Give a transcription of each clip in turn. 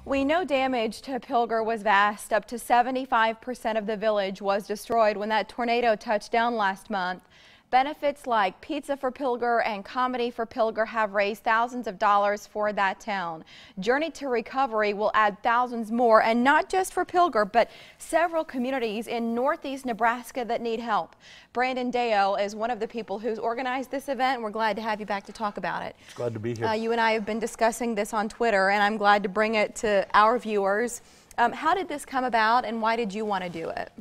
We know damage to Pilger was vast. Up to 75% of the village was destroyed when that tornado touched down last month. Benefits like Pizza for Pilger and Comedy for Pilger have raised thousands of dollars for that town. Journey2Recovery will add thousands more, and not just for Pilger, but several communities in northeast Nebraska that need help. Brandon Deyo is one of the people who's organized this event, and we're glad to have you back to talk about it. It's glad to be here. You and I have been discussing this on Twitter, and I'm glad to bring it to our viewers. How did this come about, and why did you want to do it?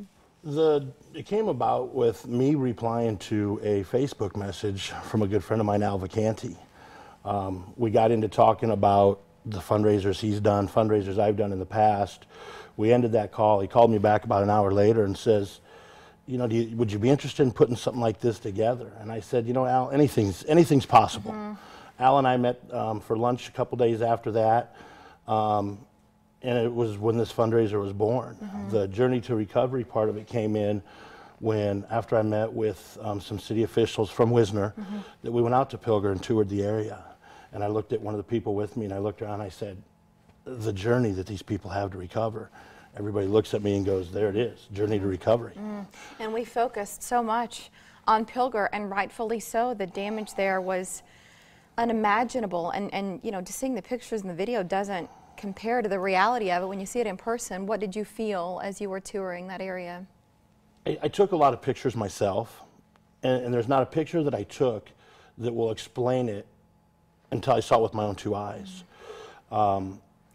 It came about with me replying to a Facebook message from a good friend of mine, Al Vacanti. We got into talking about the fundraisers he's done, fundraisers I've done in the past. We ended that call. He called me back about an hour later and says, you know, would you be interested in putting something like this together? And I said, you know, Al, anything's possible. Al and I met for lunch a couple days after that. And it was when this fundraiser was born. The Journey2Recovery part of it came in when, after I met with some city officials from Wisner, that we went out to Pilger and toured the area. And I looked at one of the people with me and I looked around and I said, the journey that these people have to recover. Everybody looks at me and goes, there it is, Journey2Recovery. And we focused so much on Pilger, and rightfully so. The damage there was unimaginable. And you know, just seeing the pictures in the video doesn't compare to the reality of it. When you see it in person, what did you feel as you were touring that area? I took a lot of pictures myself, and there's not a picture that I took that will explain it until I saw it with my own two eyes.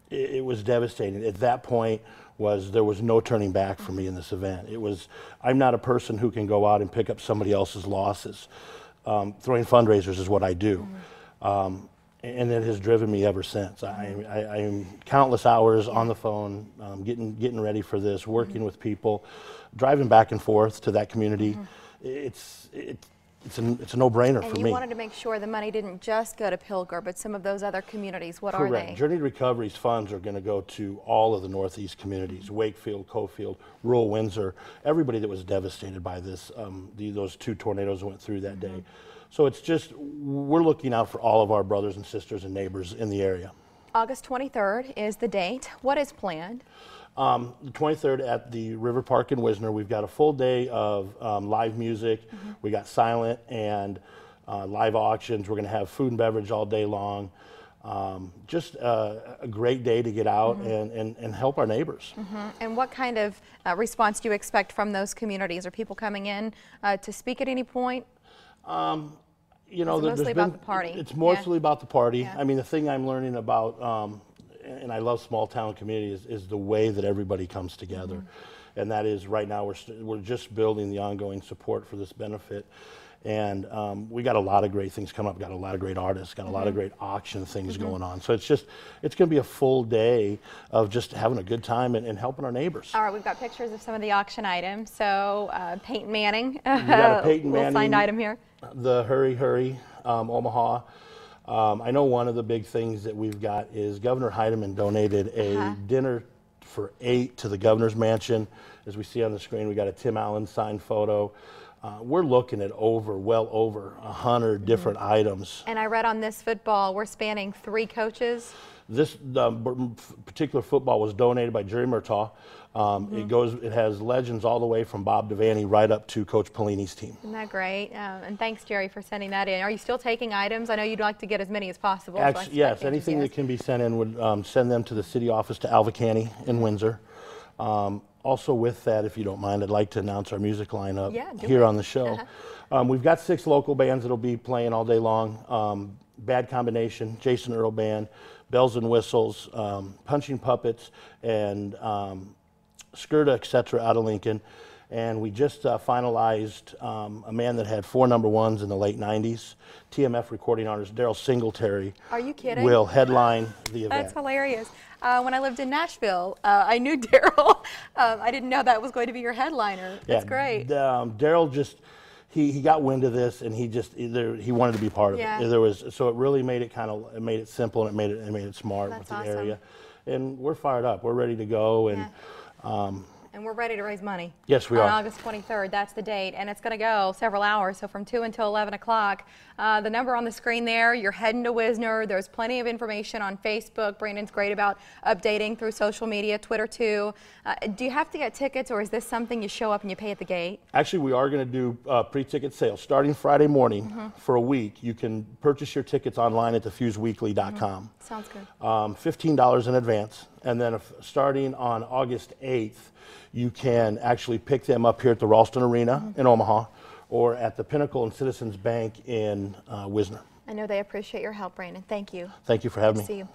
It was devastating. At that point, there was no turning back for me in this event. I'm not a person who can go out and pick up somebody else's losses. Throwing fundraisers is what I do. And it has driven me ever since. I'm countless hours on the phone, getting ready for this, working with people, driving back and forth to that community. It's a no-brainer for me. And you wanted to make sure the money didn't just go to Pilger, but some of those other communities. What are they? Journey2Recovery's funds are going to go to all of the northeast communities: Wakefield, Cofield, rural Windsor, everybody that was devastated by this. Those two tornadoes went through that day. So it's just, we're looking out for all of our brothers and sisters and neighbors in the area. August 23rd is the date. What is planned? The 23rd at the River Park in Wisner. We've got a full day of live music. We got silent and live auctions. We're going to have food and beverage all day long. Just a great day to get out and help our neighbors. And what kind of response do you expect from those communities? Are people coming in to speak at any point? You know, it's mostly about the party. It's mostly about the party. I mean, the thing I'm learning about, and I love small town communities, is the way that everybody comes together. And that is, right now we're just building the ongoing support for this benefit. And we got a lot of great things coming up. Got a lot of great artists. Got a lot of great auction things going on. So it's going to be a full day of just having a good time and helping our neighbors. All right, we've got pictures of some of the auction items. So Peyton Manning, we got a Peyton Manning signed item here. The Hurry Omaha. I know one of the big things that we've got is Governor Heidemann donated a dinner for 8 to the governor's mansion. As we see on the screen, we got a Tim Allen signed photo. We're looking at well over 100 different items. And I read on this football, we're spanning 3 coaches. This particular football was donated by Jerry Murtaugh. It has legends all the way from Bob Devaney right up to Coach Pelini's team. Isn't that great? And thanks, Jerry, for sending that in. Are you still taking items? I know you'd like to get as many as possible. Actually, yes, anything that can be sent in would send them to the city office to Al Vacanti in Windsor. Also with that, if you don't mind, I'd like to announce our music lineup here on the show. We've got 6 local bands that'll be playing all day long. Bad Combination, Jason Earl Band, Bells and Whistles, Punching Puppets, and Skirta, etc. out of Lincoln. And we just finalized a man that had 4 number 1s in the late 90s. TMF recording artist Daryl Singletary. Are you kidding? Will headline the event. That's hilarious. When I lived in Nashville, I knew Daryl. I didn't know that was going to be your headliner. That's great. Daryl just, he got wind of this, and he wanted to be part of it. So it really made it made it simple, and it made it smart with the area. And we're fired up. We're ready to go. And And we're ready to raise money. Yes, we on are. August 23rd, that's the date, and it's going to go several hours, so from 2 until 11 o'clock. The number on the screen there, you're heading to Wisner. There's plenty of information on Facebook. Brandon's great about updating through social media, Twitter too. Do you have to get tickets, or is this something you show up and you pay at the gate? Actually, we are going to do pre-ticket sales starting Friday morning for a week. You can purchase your tickets online at thefuseweekly.com. Sounds good. $15 in advance, and then starting on August 8th, you can actually pick them up here at the Ralston Arena in Omaha, or at the Pinnacle and Citizens Bank in Wisner. I know they appreciate your help, Brandon. Thank you. Thank you for having me. See you.